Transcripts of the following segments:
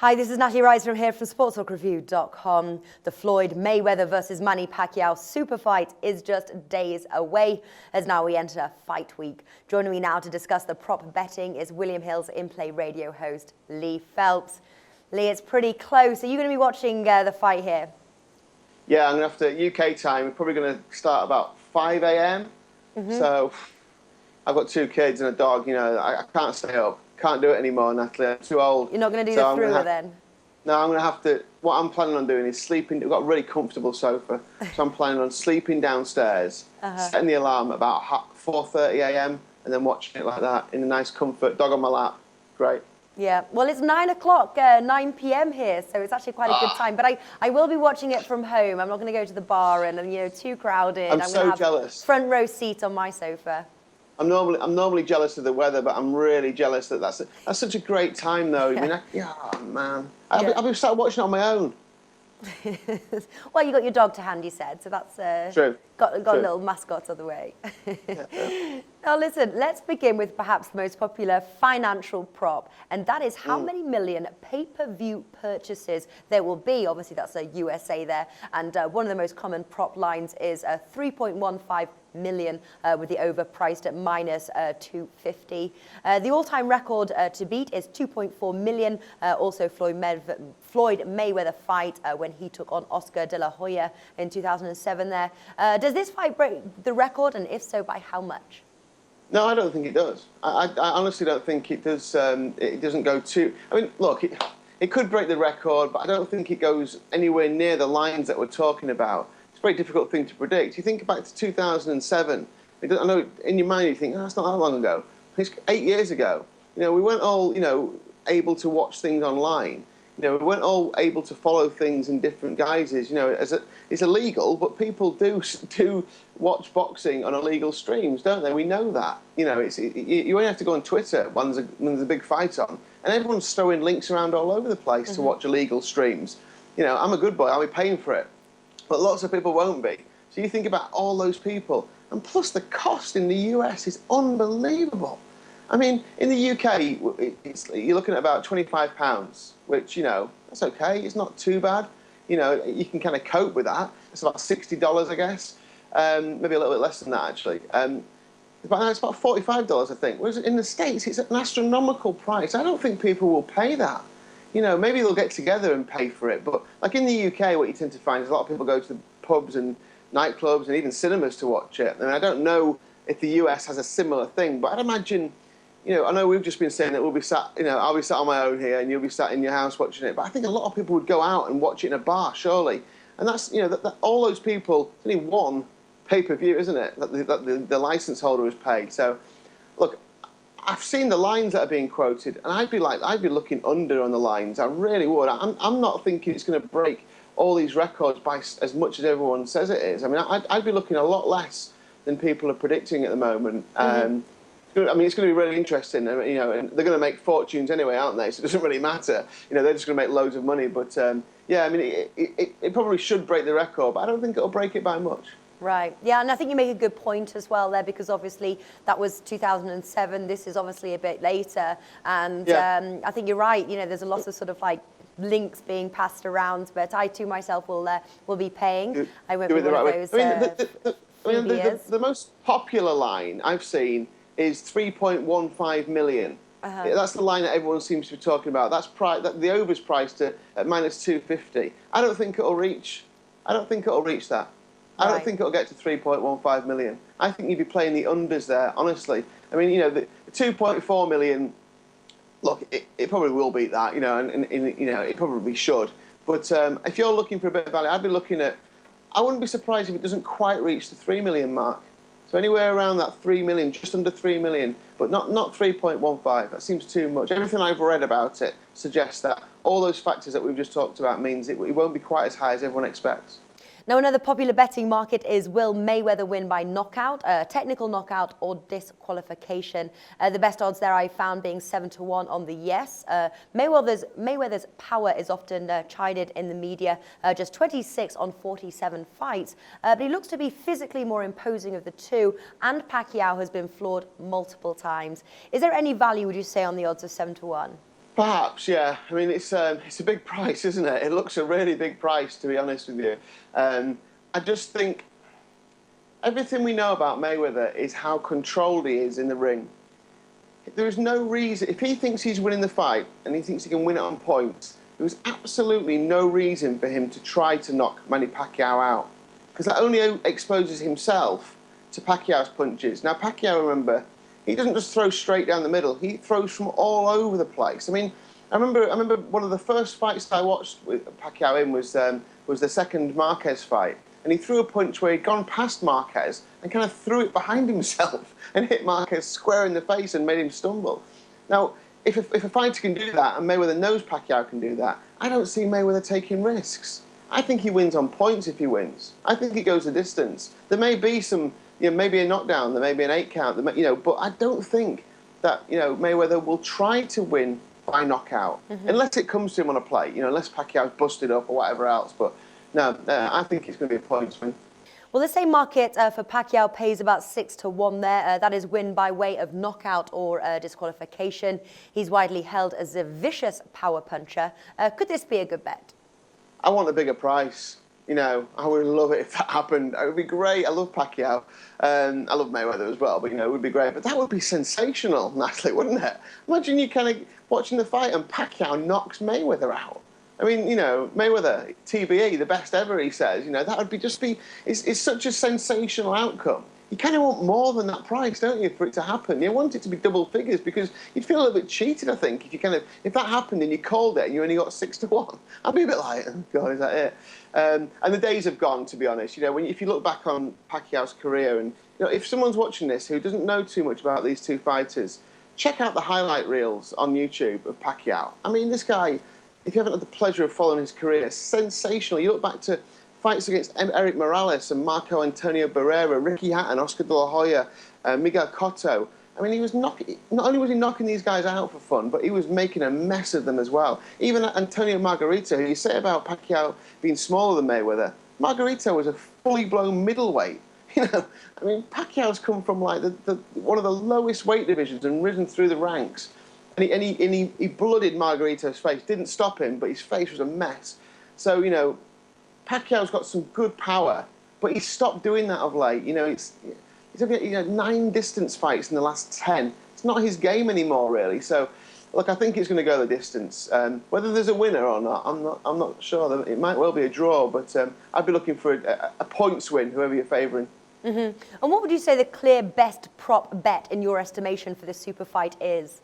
Hi, this is Natalie Rice from sportstalkreview.com. The Floyd Mayweather versus Manny Pacquiao super fight is just days away, as now we enter fight week. Joining me now to discuss the prop betting is William Hill's in-play radio host, Lee Phelps. Lee, it's pretty close. Are you going to be watching the fight here? Yeah, I'm going to have to, UK time, we're probably going to start about 5 a.m. So I've got 2 kids and a dog, you know, I can't stay up. Can't do it anymore, Natalie. I'm too old. You're not going to do the through then? No, I'm going to have to. What I'm planning on doing is sleeping. We've got a really comfortable sofa, so I'm planning on sleeping downstairs, setting the alarm about 4:30 a.m. and then watching it like that in a nice comfort, dog on my lap. Great. Yeah, well, it's 9 o'clock, 9 p.m. here, so it's actually quite a good time. But I will be watching it from home. I'm not going to go to the bar and you know, too crowded. I'm so jealous. Front row seat on my sofa. I'm normally jealous of the weather, but I'm really jealous that that's such a great time, though. Yeah. I mean, man, I'll be sat watching it on my own. Well, you got your dog to hand, you said, so that's True. Got a little mascot of the way. Now, listen, let's begin with perhaps the most popular financial prop, and that is how many million pay-per-view purchases there will be. Obviously, that's a USA there, and one of the most common prop lines is 3.15 million, with the over priced at minus 250. The all-time record to beat is 2.4 million. Also, Floyd Mayweather fight when he took on Oscar De La Hoya in 2007 there. Does this fight break the record, and if so, by how much? No, I don't think it does. I honestly don't think it does. It doesn't go too. I mean, look, it could break the record, but I don't think it goes anywhere near the lines that we're talking about. It's a very difficult thing to predict. You think back to 2007. I know in your mind you think, oh, that's not that long ago. It's 8 years ago. You know, we weren't all, you know, able to watch things online. You know, we weren't all able to follow things in different guises. You know, it's illegal, but people do watch boxing on illegal streams, don't they? We know that. You know, you only have to go on Twitter when there's a big fight on, and everyone's throwing links around all over the place to watch illegal streams. You know, I'm a good boy. I'll be paying for it, but lots of people won't be. So you think about all those people, and plus the cost in the US is unbelievable. I mean, in the UK, you're looking at about £25, which, you know, that's okay. It's not too bad. You know, you can kind of cope with that. It's about $60, I guess. Maybe a little bit less than that, actually. It's about $45, I think. Whereas in the States, it's an astronomical price. I don't think people will pay that. You know, maybe they'll get together and pay for it. But, like in the UK, what you tend to find is a lot of people go to the pubs and nightclubs and even cinemas to watch it. And I don't know if the US has a similar thing, but I'd imagine... You know, I know we've just been saying that we'll be sat, you know, I'll be sat on my own here and you'll be sat in your house watching it. But I think a lot of people would go out and watch it in a bar, surely. And that's, you know, all those people, it's only one pay-per-view, isn't it, that the license holder has paid. So, look, I've seen the lines that are being quoted, and I'd be looking under on the lines. I really would. I'm not thinking it's going to break all these records by as much as everyone says it is. I mean, I'd be looking a lot less than people are predicting at the moment. I mean, it's going to be really interesting, you know, and they're going to make fortunes anyway, aren't they? So it doesn't really matter. You know, they're just going to make loads of money. But, yeah, I mean, it probably should break the record, but I don't think it'll break it by much. Right. Yeah, and I think you make a good point as well there, because obviously that was 2007. This is obviously a bit later. And I think you're right. You know, there's a lot of sort of like links being passed around, but I too myself will be paying. I won't be one of those the most popular line I've seen is 3.15 million. That's the line that everyone seems to be talking about. That's the over's priced at minus 250. I don't think it'll reach that. I don't think it'll get to 3.15 million. I think you'd be playing the unders there, honestly. I mean, you know, the 2.4 million. Look, it probably will beat that, you know, and you know, it probably should. But if you're looking for a bit of value, I'd be looking at. I wouldn't be surprised if it doesn't quite reach the 3 million mark. So anywhere around that 3 million, just under 3 million, but not 3.15. That seems too much. Everything I've read about it suggests that all those factors that we've just talked about means it won't be quite as high as everyone expects. Now, another popular betting market is will Mayweather win by knockout, technical knockout or disqualification? The best odds there I found being 7-1 on the yes. Mayweather's power is often chided in the media, just 26 on 47 fights, but he looks to be physically more imposing of the two, and Pacquiao has been floored multiple times. Is there any value, would you say, on the odds of 7-1? Perhaps, yeah. I mean, it's a big price, isn't it? It looks a really big price, to be honest with you. I just think everything we know about Mayweather is how controlled he is in the ring. There is no reason, if he thinks he's winning the fight and he thinks he can win it on points, there was absolutely no reason for him to try to knock Manny Pacquiao out, because that only exposes himself to Pacquiao's punches. Now, Pacquiao, remember, he doesn't just throw straight down the middle. He throws from all over the place. I mean, I remember one of the first fights I watched with Pacquiao in was the second Marquez fight. And he threw a punch where he'd gone past Marquez and kind of threw it behind himself and hit Marquez square in the face and made him stumble. Now, if a fighter can do that, and Mayweather knows Pacquiao can do that, I don't see Mayweather taking risks. I think he wins on points if he wins. I think he goes the distance. There may be some, maybe a knockdown, there may be an 8 count, but I don't think that, Mayweather will try to win by knockout, unless it comes to him on a plate, unless Pacquiao's busted up or whatever else. But no, I think it's going to be a points win. Well, the same market for Pacquiao pays about 6-1 there. That is win by way of knockout or disqualification. He's widely held as a vicious power puncher. Could this be a good bet? I want a bigger price. I would love it if that happened. It would be great. I love Pacquiao. I love Mayweather as well, but, it would be great. But that would be sensational, Natalie, wouldn't it? Imagine you kind of watching the fight and Pacquiao knocks Mayweather out. I mean, Mayweather, TBE, the best ever, he says. That would it's such a sensational outcome. You kind of want more than that price, don't you, for it to happen? You want it to be double figures because you'd feel a little bit cheated, I think, if that happened and you called it and you only got 6-1. I'd be a bit like, oh, God, is that it? And the days have gone, to be honest. If you look back on Pacquiao's career and, if someone's watching this who doesn't know too much about these two fighters, check out the highlight reels on YouTube of Pacquiao. I mean, this guy, if you haven't had the pleasure of following his career, sensational. You look back to fights against Eric Morales and Marco Antonio Barrera, Ricky Hatton, Oscar De La Hoya, Miguel Cotto. I mean, not only was he knocking these guys out for fun, but he was making a mess of them as well. Even Antonio Margarito, who you say about Pacquiao being smaller than Mayweather, Margarito was a fully blown middleweight. I mean, Pacquiao's come from like one of the lowest weight divisions and risen through the ranks. And he blooded Margarito's face. Didn't stop him, but his face was a mess. So, Pacquiao's got some good power, but he's stopped doing that of late. He's had 9 distance fights in the last 10. It's not his game anymore, really. So, look, I think it's going to go the distance. Whether there's a winner or not, I'm not sure. It might well be a draw, but I'd be looking for a points win, whoever you're favouring. And what would you say the clear best prop bet in your estimation for this super fight is?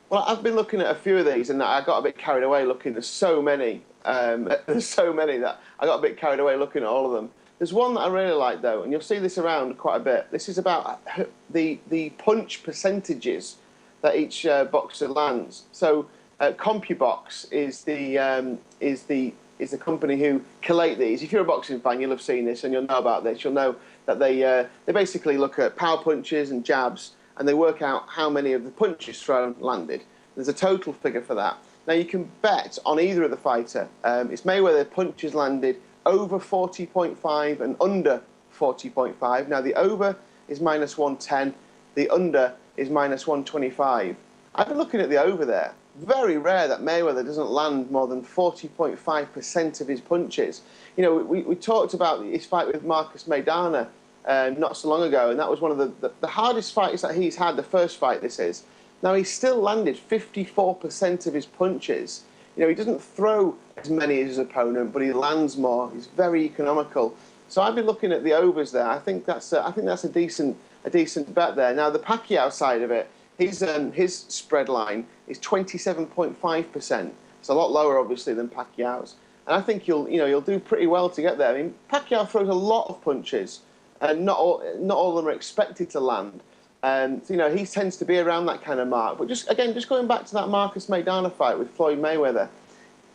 Well, I've been looking at a few of these, and I got a bit carried away looking. There's so many. There's so many that I got a bit carried away looking at all of them. There's one that I really like, though, and you'll see this around quite a bit. This is about the punch percentages that each boxer lands. So, CompuBox is the company who collate these. If you're a boxing fan, you'll have seen this and you'll know about this. You'll know that they basically look at power punches and jabs, and they work out how many of the punches thrown landed. There's a total figure for that. Now, you can bet on either of the fighter. It's Mayweather punches landed over 40.5 and under 40.5. Now, the over is -110. The under is -125. I've been looking at the over there. Very rare that Mayweather doesn't land more than 40.5% of his punches. We talked about his fight with Marcus Maidana not so long ago, and that was one of the hardest fights that he's had, the first fight this is. Now, he still landed 54% of his punches. He doesn't throw as many as his opponent, but he lands more. He's very economical. So I've been looking at the overs there. I think that's a decent bet there. Now, the Pacquiao side of it, his spread line is 27.5%. It's a lot lower, obviously, than Pacquiao's. And I think you'll do pretty well to get there. I mean, Pacquiao throws a lot of punches, and not all of them are expected to land. And he tends to be around that kind of mark. But just going back to that Marcus Maidana fight with Floyd Mayweather,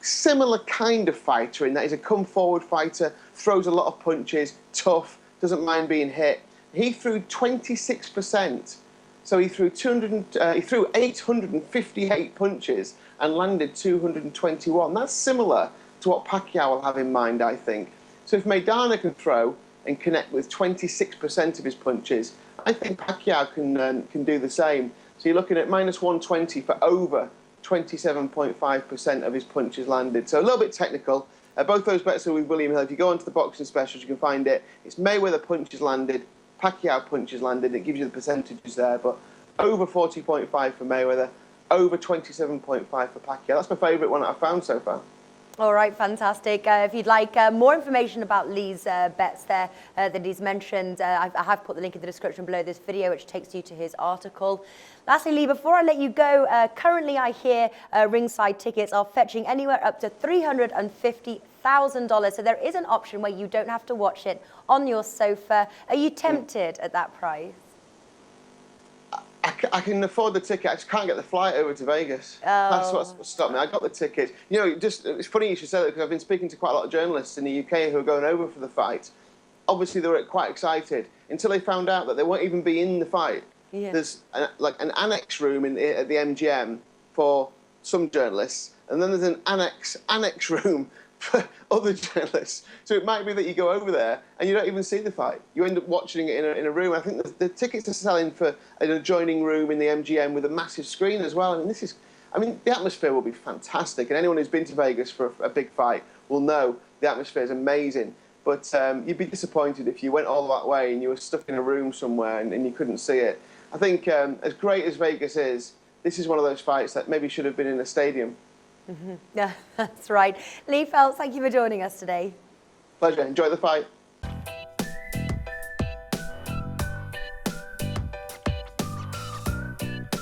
similar kind of fighter in that he's a come-forward fighter, throws a lot of punches, tough, doesn't mind being hit. He threw 26%. So he threw 858 punches and landed 221. That's similar to what Pacquiao will have in mind, I think. So if Maidana can throw and connect with 26% of his punches, I think Pacquiao can do the same. So you're looking at -120 for over 27.5% of his punches landed. So a little bit technical. Both those bets are with William Hill. If you go onto the boxing specials, you can find it. It's Mayweather punches landed, Pacquiao punches landed. It gives you the percentages there, but over 40.5 for Mayweather, over 27.5 for Pacquiao. That's my favourite one that I've found so far. All right, fantastic. If you'd like more information about Lee's bets there that he's mentioned, I have put the link in the description below this video, which takes you to his article. Lastly, Lee, before I let you go, currently I hear ringside tickets are fetching anywhere up to $350,000. So there is an option where you don't have to watch it on your sofa. Are you tempted at that price? I can afford the ticket. I just can't get the flight over to Vegas. Oh. That's what stopped me. I got the ticket. You know, it's funny you should say that because I've been speaking to quite a lot of journalists in the UK who are going over for the fight. Obviously, they were quite excited until they found out that they won't even be in the fight. Yeah. There's like an annex room at the MGM for some journalists, and then there's an annex room for other journalists. So it might be that you go over there and you don't even see the fight. You end up watching it in a room. I think the tickets are selling for an adjoining room in the MGM with a massive screen as well. I mean, the atmosphere will be fantastic. And anyone who's been to Vegas for a big fight will know the atmosphere is amazing. But you'd be disappointed if you went all that way and you were stuck in a room somewhere and you couldn't see it. I think as great as Vegas is, this is one of those fights that maybe should have been in a stadium. Mm-hmm. Yeah, that's right. Lee Phelps, thank you for joining us today. Pleasure. Enjoy the fight.